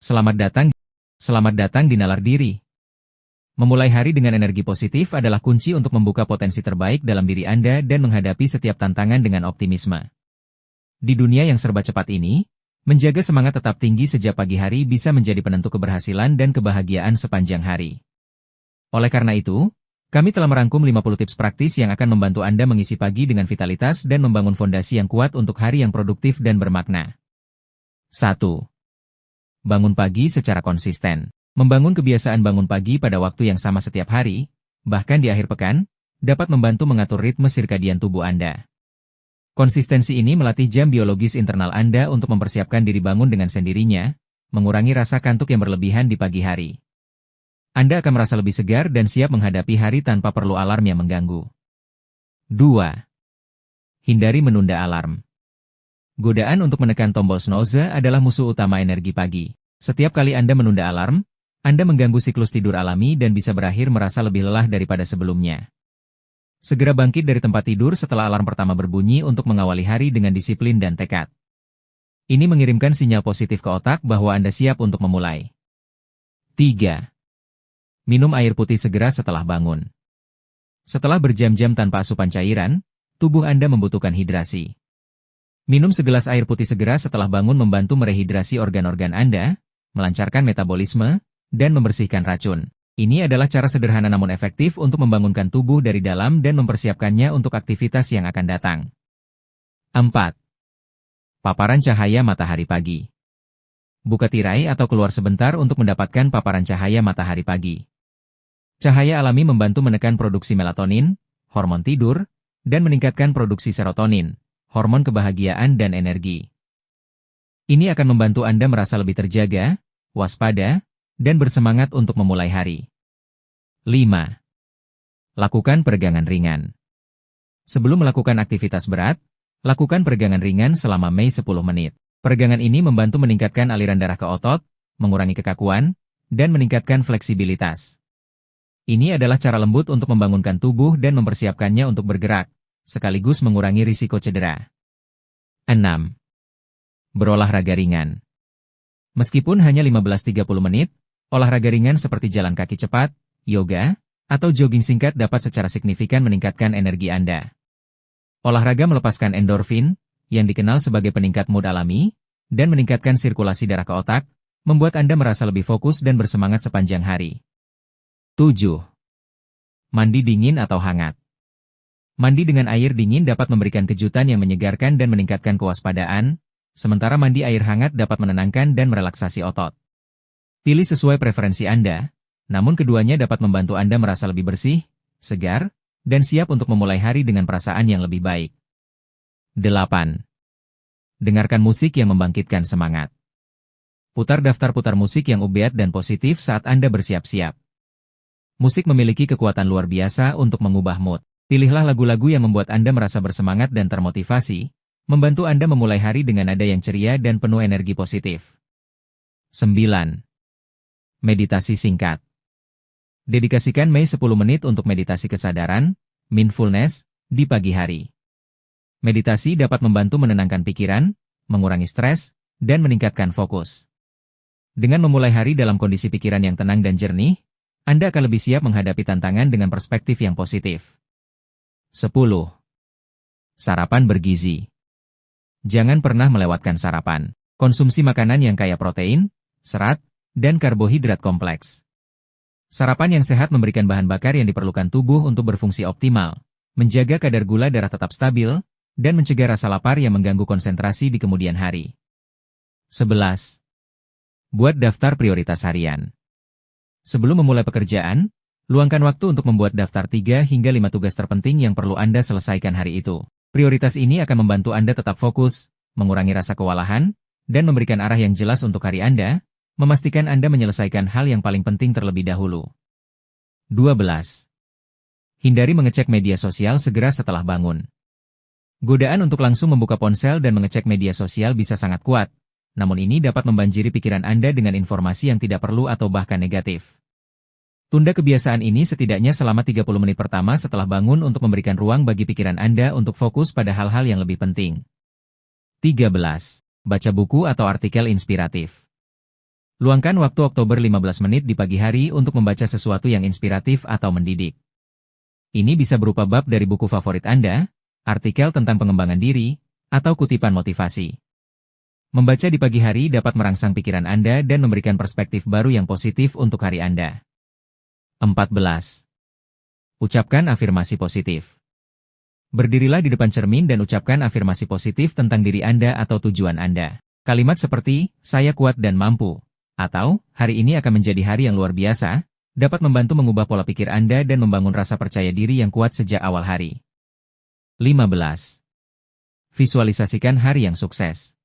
Selamat datang, selamat datang di Nalar Diri. Memulai hari dengan energi positif adalah kunci untuk membuka potensi terbaik dalam diri Anda dan menghadapi setiap tantangan dengan optimisme. Di dunia yang serba cepat ini, menjaga semangat tetap tinggi sejak pagi hari bisa menjadi penentu keberhasilan dan kebahagiaan sepanjang hari. Oleh karena itu, kami telah merangkum 50 tips praktis yang akan membantu Anda mengisi pagi dengan vitalitas dan membangun fondasi yang kuat untuk hari yang produktif dan bermakna. 1. Bangun pagi secara konsisten. Membangun kebiasaan bangun pagi pada waktu yang sama setiap hari, bahkan di akhir pekan, dapat membantu mengatur ritme sirkadian tubuh Anda. Konsistensi ini melatih jam biologis internal Anda untuk mempersiapkan diri bangun dengan sendirinya, mengurangi rasa kantuk yang berlebihan di pagi hari. Anda akan merasa lebih segar dan siap menghadapi hari tanpa perlu alarm yang mengganggu. 2. Hindari menunda alarm. Godaan untuk menekan tombol snooze adalah musuh utama energi pagi. Setiap kali Anda menunda alarm, Anda mengganggu siklus tidur alami dan bisa berakhir merasa lebih lelah daripada sebelumnya. Segera bangkit dari tempat tidur setelah alarm pertama berbunyi untuk mengawali hari dengan disiplin dan tekad. Ini mengirimkan sinyal positif ke otak bahwa Anda siap untuk memulai. 3. Minum air putih segera setelah bangun. Setelah berjam-jam tanpa asupan cairan, tubuh Anda membutuhkan hidrasi. Minum segelas air putih segera setelah bangun membantu merehidrasi organ-organ Anda, melancarkan metabolisme, dan membersihkan racun. Ini adalah cara sederhana namun efektif untuk membangunkan tubuh dari dalam dan mempersiapkannya untuk aktivitas yang akan datang. 4. Paparan cahaya matahari pagi. Buka tirai atau keluar sebentar untuk mendapatkan paparan cahaya matahari pagi. Cahaya alami membantu menekan produksi melatonin, hormon tidur, dan meningkatkan produksi serotonin, hormon kebahagiaan dan energi. Ini akan membantu Anda merasa lebih terjaga, waspada, dan bersemangat untuk memulai hari. 5. Lakukan peregangan ringan. Sebelum melakukan aktivitas berat, lakukan peregangan ringan selama 10 menit. Peregangan ini membantu meningkatkan aliran darah ke otot, mengurangi kekakuan, dan meningkatkan fleksibilitas. Ini adalah cara lembut untuk membangunkan tubuh dan mempersiapkannya untuk bergerak, sekaligus mengurangi risiko cedera. 6. Berolahraga ringan. Meskipun hanya 15-30 menit, olahraga ringan seperti jalan kaki cepat, yoga, atau jogging singkat dapat secara signifikan meningkatkan energi Anda. Olahraga melepaskan endorfin, yang dikenal sebagai peningkat mood alami, dan meningkatkan sirkulasi darah ke otak, membuat Anda merasa lebih fokus dan bersemangat sepanjang hari. 7. Mandi dingin atau hangat. Mandi dengan air dingin dapat memberikan kejutan yang menyegarkan dan meningkatkan kewaspadaan, sementara mandi air hangat dapat menenangkan dan merelaksasi otot. Pilih sesuai preferensi Anda, namun keduanya dapat membantu Anda merasa lebih bersih, segar, dan siap untuk memulai hari dengan perasaan yang lebih baik. 8. Dengarkan musik yang membangkitkan semangat. Putar daftar putar musik yang upbeat dan positif saat Anda bersiap-siap. Musik memiliki kekuatan luar biasa untuk mengubah mood. Pilihlah lagu-lagu yang membuat Anda merasa bersemangat dan termotivasi, membantu Anda memulai hari dengan nada yang ceria dan penuh energi positif. 9. Meditasi singkat. Dedikasikan 10 menit untuk meditasi kesadaran, mindfulness, di pagi hari. Meditasi dapat membantu menenangkan pikiran, mengurangi stres, dan meningkatkan fokus. Dengan memulai hari dalam kondisi pikiran yang tenang dan jernih, Anda akan lebih siap menghadapi tantangan dengan perspektif yang positif. 10. Sarapan bergizi. Jangan pernah melewatkan sarapan. Konsumsi makanan yang kaya protein, serat, dan karbohidrat kompleks. Sarapan yang sehat memberikan bahan bakar yang diperlukan tubuh untuk berfungsi optimal, menjaga kadar gula darah tetap stabil, dan mencegah rasa lapar yang mengganggu konsentrasi di kemudian hari. 11. Buat daftar prioritas harian. Sebelum memulai pekerjaan, luangkan waktu untuk membuat daftar 3 hingga 5 tugas terpenting yang perlu Anda selesaikan hari itu. Prioritas ini akan membantu Anda tetap fokus, mengurangi rasa kewalahan, dan memberikan arah yang jelas untuk hari Anda, memastikan Anda menyelesaikan hal yang paling penting terlebih dahulu. 12. Hindari mengecek media sosial segera setelah bangun. Godaan untuk langsung membuka ponsel dan mengecek media sosial bisa sangat kuat, namun ini dapat membanjiri pikiran Anda dengan informasi yang tidak perlu atau bahkan negatif. Tunda kebiasaan ini setidaknya selama 30 menit pertama setelah bangun untuk memberikan ruang bagi pikiran Anda untuk fokus pada hal-hal yang lebih penting. 13. Baca buku atau artikel inspiratif. Luangkan waktu Oktober 15 menit di pagi hari untuk membaca sesuatu yang inspiratif atau mendidik. Ini bisa berupa bab dari buku favorit Anda, artikel tentang pengembangan diri, atau kutipan motivasi. Membaca di pagi hari dapat merangsang pikiran Anda dan memberikan perspektif baru yang positif untuk hari Anda. 14. Ucapkan afirmasi positif. Berdirilah di depan cermin dan ucapkan afirmasi positif tentang diri Anda atau tujuan Anda. Kalimat seperti, "Saya kuat dan mampu," atau, "Hari ini akan menjadi hari yang luar biasa," dapat membantu mengubah pola pikir Anda dan membangun rasa percaya diri yang kuat sejak awal hari. 15. Visualisasikan hari yang sukses.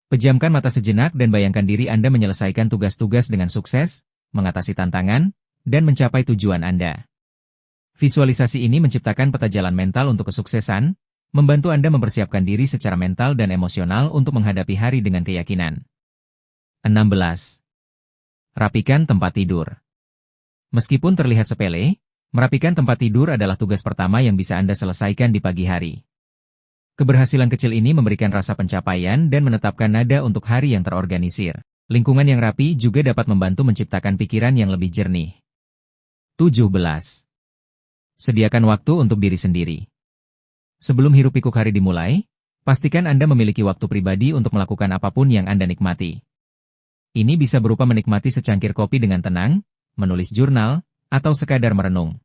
Pejamkan mata sejenak dan bayangkan diri Anda menyelesaikan tugas-tugas dengan sukses, mengatasi tantangan, dan mencapai tujuan Anda. Visualisasi ini menciptakan peta jalan mental untuk kesuksesan, membantu Anda mempersiapkan diri secara mental dan emosional untuk menghadapi hari dengan keyakinan. 16. Rapikan tempat tidur. Meskipun terlihat sepele, merapikan tempat tidur adalah tugas pertama yang bisa Anda selesaikan di pagi hari. Keberhasilan kecil ini memberikan rasa pencapaian dan menetapkan nada untuk hari yang terorganisir. Lingkungan yang rapi juga dapat membantu menciptakan pikiran yang lebih jernih. 17. Sediakan waktu untuk diri sendiri. Sebelum hiruk-pikuk hari dimulai, pastikan Anda memiliki waktu pribadi untuk melakukan apapun yang Anda nikmati. Ini bisa berupa menikmati secangkir kopi dengan tenang, menulis jurnal, atau sekadar merenung.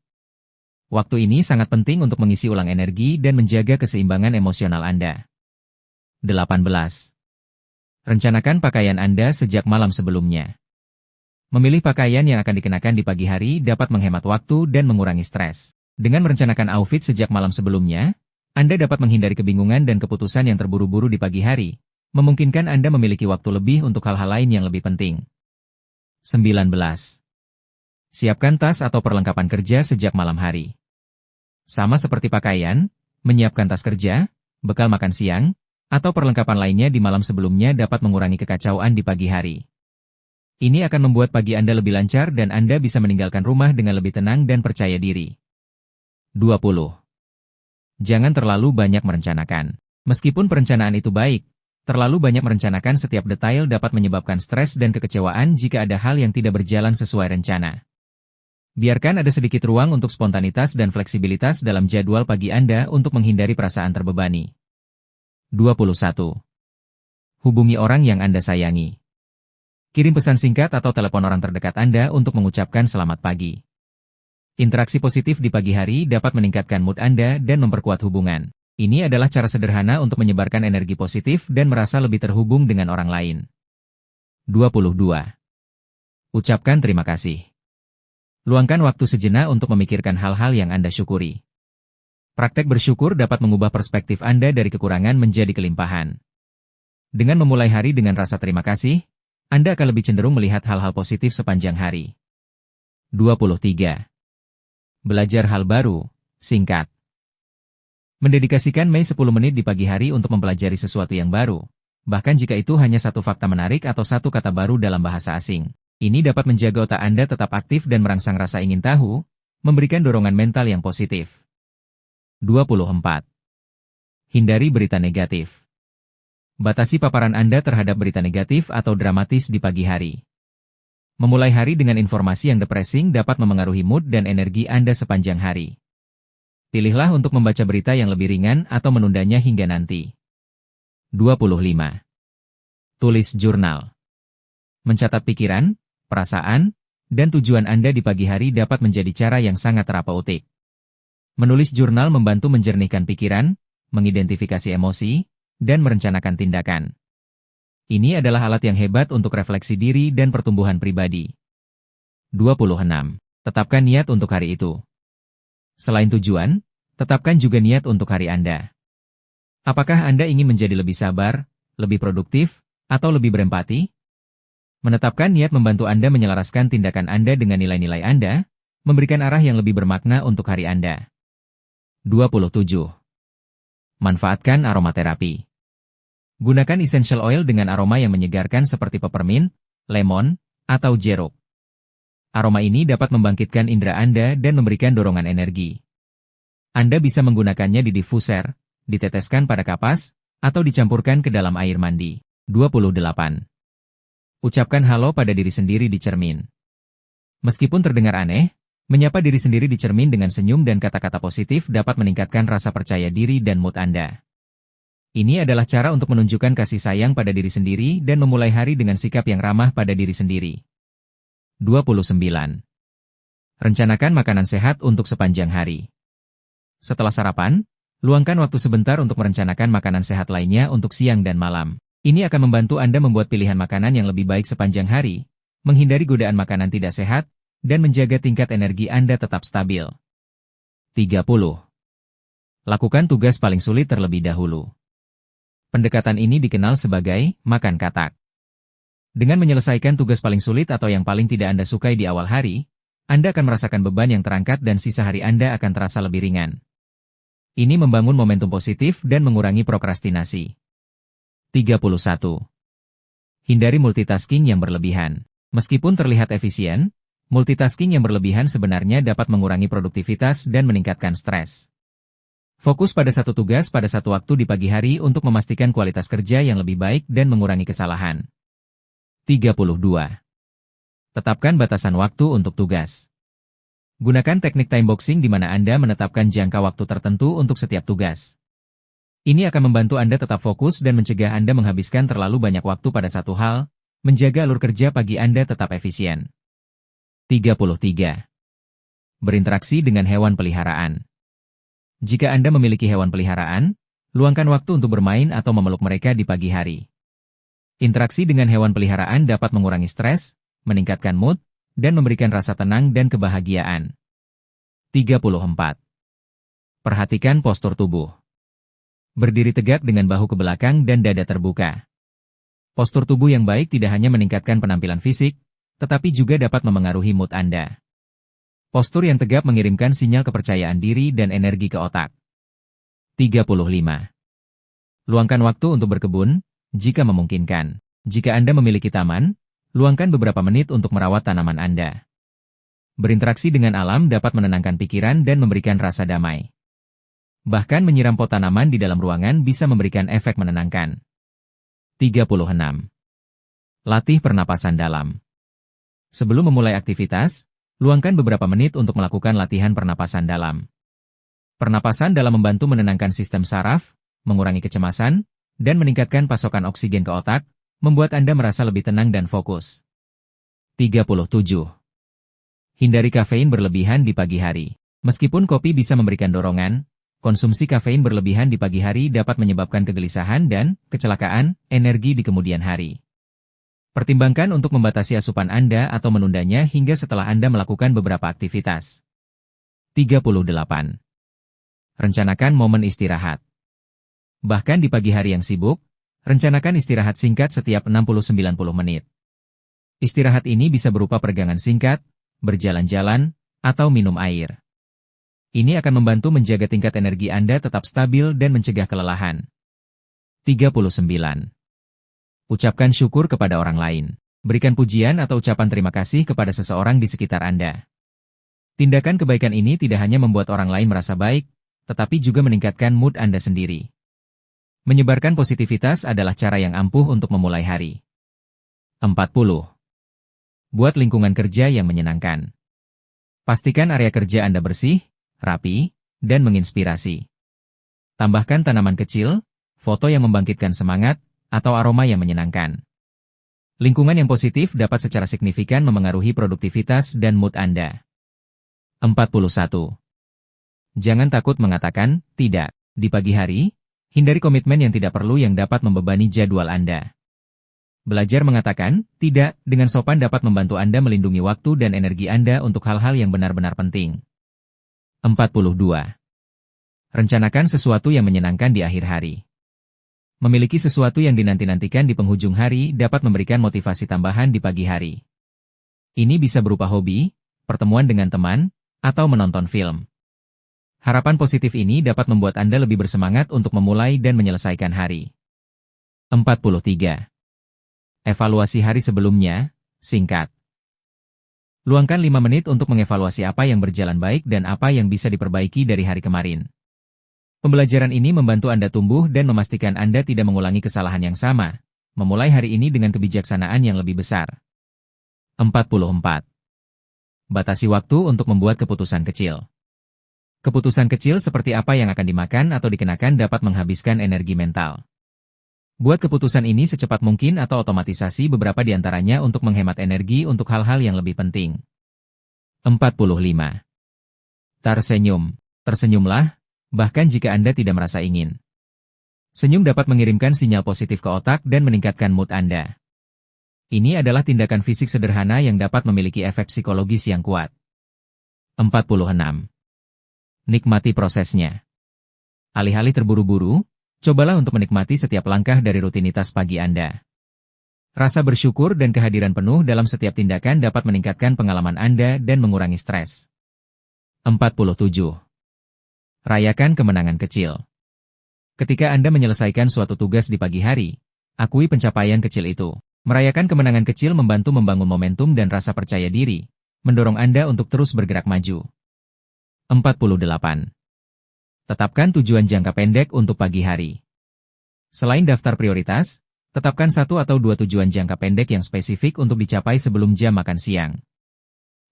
Waktu ini sangat penting untuk mengisi ulang energi dan menjaga keseimbangan emosional Anda. 18. Rencanakan pakaian Anda sejak malam sebelumnya. Memilih pakaian yang akan dikenakan di pagi hari dapat menghemat waktu dan mengurangi stres. Dengan merencanakan outfit sejak malam sebelumnya, Anda dapat menghindari kebingungan dan keputusan yang terburu-buru di pagi hari, memungkinkan Anda memiliki waktu lebih untuk hal-hal lain yang lebih penting. 19. Siapkan tas atau perlengkapan kerja sejak malam hari. Sama seperti pakaian, menyiapkan tas kerja, bekal makan siang, atau perlengkapan lainnya di malam sebelumnya dapat mengurangi kekacauan di pagi hari. Ini akan membuat pagi Anda lebih lancar dan Anda bisa meninggalkan rumah dengan lebih tenang dan percaya diri. 20. Jangan terlalu banyak merencanakan. Meskipun perencanaan itu baik, terlalu banyak merencanakan setiap detail dapat menyebabkan stres dan kekecewaan jika ada hal yang tidak berjalan sesuai rencana. Biarkan ada sedikit ruang untuk spontanitas dan fleksibilitas dalam jadwal pagi Anda untuk menghindari perasaan terbebani. 21. Hubungi orang yang Anda sayangi. Kirim pesan singkat atau telepon orang terdekat Anda untuk mengucapkan selamat pagi. Interaksi positif di pagi hari dapat meningkatkan mood Anda dan memperkuat hubungan. Ini adalah cara sederhana untuk menyebarkan energi positif dan merasa lebih terhubung dengan orang lain. 22. Ucapkan terima kasih. Luangkan waktu sejenak untuk memikirkan hal-hal yang Anda syukuri. Praktek bersyukur dapat mengubah perspektif Anda dari kekurangan menjadi kelimpahan. Dengan memulai hari dengan rasa terima kasih, Anda akan lebih cenderung melihat hal-hal positif sepanjang hari. 23. Belajar hal baru, singkat. Mendedikasikan 10 menit di pagi hari untuk mempelajari sesuatu yang baru, bahkan jika itu hanya satu fakta menarik atau satu kata baru dalam bahasa asing. Ini dapat menjaga otak Anda tetap aktif dan merangsang rasa ingin tahu, memberikan dorongan mental yang positif. 24. Hindari berita negatif. Batasi paparan Anda terhadap berita negatif atau dramatis di pagi hari. Memulai hari dengan informasi yang depressing dapat memengaruhi mood dan energi Anda sepanjang hari. Pilihlah untuk membaca berita yang lebih ringan atau menundanya hingga nanti. 25. Tulis jurnal. Mencatat pikiran, perasaan, dan tujuan Anda di pagi hari dapat menjadi cara yang sangat terapeutik. Menulis jurnal membantu menjernihkan pikiran, mengidentifikasi emosi, dan merencanakan tindakan. Ini adalah alat yang hebat untuk refleksi diri dan pertumbuhan pribadi. 26. Tetapkan niat untuk hari itu. Selain tujuan, tetapkan juga niat untuk hari Anda. Apakah Anda ingin menjadi lebih sabar, lebih produktif, atau lebih berempati? Menetapkan niat membantu Anda menyelaraskan tindakan Anda dengan nilai-nilai Anda, memberikan arah yang lebih bermakna untuk hari Anda. 27. Manfaatkan aromaterapi. Gunakan essential oil dengan aroma yang menyegarkan seperti peppermint, lemon, atau jeruk. Aroma ini dapat membangkitkan indera Anda dan memberikan dorongan energi. Anda bisa menggunakannya di diffuser, diteteskan pada kapas, atau dicampurkan ke dalam air mandi. 28. Ucapkan halo pada diri sendiri di cermin. Meskipun terdengar aneh, menyapa diri sendiri di cermin dengan senyum dan kata-kata positif dapat meningkatkan rasa percaya diri dan mood Anda. Ini adalah cara untuk menunjukkan kasih sayang pada diri sendiri dan memulai hari dengan sikap yang ramah pada diri sendiri. 29. Rencanakan makanan sehat untuk sepanjang hari. Setelah sarapan, luangkan waktu sebentar untuk merencanakan makanan sehat lainnya untuk siang dan malam. Ini akan membantu Anda membuat pilihan makanan yang lebih baik sepanjang hari, menghindari godaan makanan tidak sehat, dan menjaga tingkat energi Anda tetap stabil. 30. Lakukan tugas paling sulit terlebih dahulu. Pendekatan ini dikenal sebagai makan katak. Dengan menyelesaikan tugas paling sulit atau yang paling tidak Anda sukai di awal hari, Anda akan merasakan beban yang terangkat dan sisa hari Anda akan terasa lebih ringan. Ini membangun momentum positif dan mengurangi prokrastinasi. 31. Hindari multitasking yang berlebihan. Meskipun terlihat efisien, multitasking yang berlebihan sebenarnya dapat mengurangi produktivitas dan meningkatkan stres. Fokus pada satu tugas pada satu waktu di pagi hari untuk memastikan kualitas kerja yang lebih baik dan mengurangi kesalahan. 32. Tetapkan batasan waktu untuk tugas. Gunakan teknik time boxing di mana Anda menetapkan jangka waktu tertentu untuk setiap tugas. Ini akan membantu Anda tetap fokus dan mencegah Anda menghabiskan terlalu banyak waktu pada satu hal, menjaga alur kerja pagi Anda tetap efisien. 33. Berinteraksi dengan hewan peliharaan. Jika Anda memiliki hewan peliharaan, luangkan waktu untuk bermain atau memeluk mereka di pagi hari. Interaksi dengan hewan peliharaan dapat mengurangi stres, meningkatkan mood, dan memberikan rasa tenang dan kebahagiaan. 34. Perhatikan postur tubuh. Berdiri tegak dengan bahu ke belakang dan dada terbuka. Postur tubuh yang baik tidak hanya meningkatkan penampilan fisik, tetapi juga dapat memengaruhi mood Anda. Postur yang tegap mengirimkan sinyal kepercayaan diri dan energi ke otak. 35. Luangkan waktu untuk berkebun, jika memungkinkan. Jika Anda memiliki taman, luangkan beberapa menit untuk merawat tanaman Anda. Berinteraksi dengan alam dapat menenangkan pikiran dan memberikan rasa damai. Bahkan menyiram pot tanaman di dalam ruangan bisa memberikan efek menenangkan. 36. Latih pernapasan dalam. Sebelum memulai aktivitas, luangkan beberapa menit untuk melakukan latihan pernapasan dalam. Pernapasan dalam membantu menenangkan sistem saraf, mengurangi kecemasan, dan meningkatkan pasokan oksigen ke otak, membuat Anda merasa lebih tenang dan fokus. 37. Hindari kafein berlebihan di pagi hari. Meskipun kopi bisa memberikan dorongan, konsumsi kafein berlebihan di pagi hari dapat menyebabkan kegelisahan dan kecelakaan energi di kemudian hari. Pertimbangkan untuk membatasi asupan Anda atau menundanya hingga setelah Anda melakukan beberapa aktivitas. 38. Rencanakan momen istirahat. Bahkan di pagi hari yang sibuk, rencanakan istirahat singkat setiap 60-90 menit. Istirahat ini bisa berupa peregangan singkat, berjalan-jalan, atau minum air. Ini akan membantu menjaga tingkat energi Anda tetap stabil dan mencegah kelelahan. 39. Ucapkan syukur kepada orang lain. Berikan pujian atau ucapan terima kasih kepada seseorang di sekitar Anda. Tindakan kebaikan ini tidak hanya membuat orang lain merasa baik, tetapi juga meningkatkan mood Anda sendiri. Menyebarkan positivitas adalah cara yang ampuh untuk memulai hari. 40. Buat lingkungan kerja yang menyenangkan. Pastikan area kerja Anda bersih, rapi, dan menginspirasi. Tambahkan tanaman kecil, foto yang membangkitkan semangat, atau aroma yang menyenangkan. Lingkungan yang positif dapat secara signifikan memengaruhi produktivitas dan mood Anda. 41. Jangan takut mengatakan tidak. Di pagi hari, hindari komitmen yang tidak perlu yang dapat membebani jadwal Anda. Belajar mengatakan tidak dengan sopan dapat membantu Anda melindungi waktu dan energi Anda untuk hal-hal yang benar-benar penting. 42. Rencanakan sesuatu yang menyenangkan di akhir hari. Memiliki sesuatu yang dinanti-nantikan di penghujung hari dapat memberikan motivasi tambahan di pagi hari. Ini bisa berupa hobi, pertemuan dengan teman, atau menonton film. Harapan positif ini dapat membuat Anda lebih bersemangat untuk memulai dan menyelesaikan hari. 43. Evaluasi hari sebelumnya, singkat. Luangkan 5 menit untuk mengevaluasi apa yang berjalan baik dan apa yang bisa diperbaiki dari hari kemarin. Pembelajaran ini membantu Anda tumbuh dan memastikan Anda tidak mengulangi kesalahan yang sama, Memulai hari ini dengan kebijaksanaan yang lebih besar. 44. Batasi waktu untuk membuat keputusan kecil. Keputusan kecil seperti apa yang akan dimakan atau dikenakan dapat menghabiskan energi mental. Buat keputusan ini secepat mungkin atau otomatisasi beberapa di antaranya untuk menghemat energi untuk hal-hal yang lebih penting. 45. Tersenyum. Tersenyumlah, bahkan jika Anda tidak merasa ingin. Senyum dapat mengirimkan sinyal positif ke otak dan meningkatkan mood Anda. Ini adalah tindakan fisik sederhana yang dapat memiliki efek psikologis yang kuat. 46. Nikmati prosesnya. Alih-alih terburu-buru, cobalah untuk menikmati setiap langkah dari rutinitas pagi Anda. Rasa bersyukur dan kehadiran penuh dalam setiap tindakan dapat meningkatkan pengalaman Anda dan mengurangi stres. 47. Rayakan kemenangan kecil. Ketika Anda menyelesaikan suatu tugas di pagi hari, akui pencapaian kecil itu. Merayakan kemenangan kecil membantu membangun momentum dan rasa percaya diri, mendorong Anda untuk terus bergerak maju. 48. Tetapkan tujuan jangka pendek untuk pagi hari. Selain daftar prioritas, tetapkan 1 atau 2 tujuan jangka pendek yang spesifik untuk dicapai sebelum jam makan siang.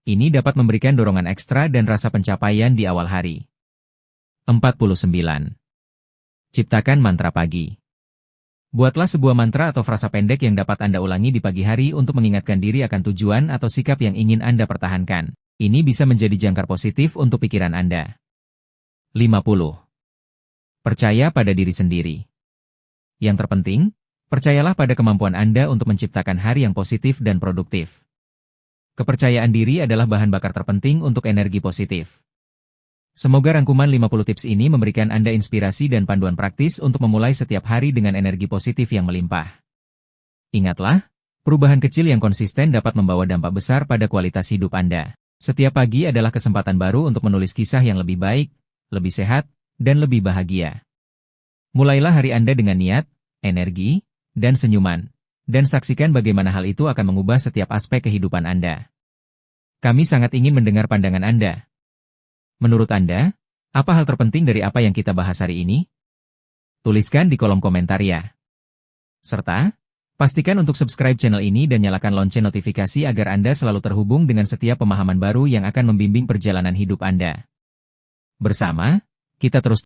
Ini dapat memberikan dorongan ekstra dan rasa pencapaian di awal hari. 49. Ciptakan mantra pagi. Buatlah sebuah mantra atau frasa pendek yang dapat Anda ulangi di pagi hari untuk mengingatkan diri akan tujuan atau sikap yang ingin Anda pertahankan. Ini bisa menjadi jangkar positif untuk pikiran Anda. 50. Percaya pada diri sendiri. Yang terpenting, percayalah pada kemampuan Anda untuk menciptakan hari yang positif dan produktif. Kepercayaan diri adalah bahan bakar terpenting untuk energi positif. Semoga rangkuman 50 tips ini memberikan Anda inspirasi dan panduan praktis untuk memulai setiap hari dengan energi positif yang melimpah. Ingatlah, perubahan kecil yang konsisten dapat membawa dampak besar pada kualitas hidup Anda. Setiap pagi adalah kesempatan baru untuk menulis kisah yang lebih baik, lebih sehat, dan lebih bahagia. Mulailah hari Anda dengan niat, energi, dan senyuman, dan saksikan bagaimana hal itu akan mengubah setiap aspek kehidupan Anda. Kami sangat ingin mendengar pandangan Anda. Menurut Anda, apa hal terpenting dari apa yang kita bahas hari ini? Tuliskan di kolom komentar ya. Serta, pastikan untuk subscribe channel ini dan nyalakan lonceng notifikasi agar Anda selalu terhubung dengan setiap pemahaman baru yang akan membimbing perjalanan hidup Anda. Bersama, kita terus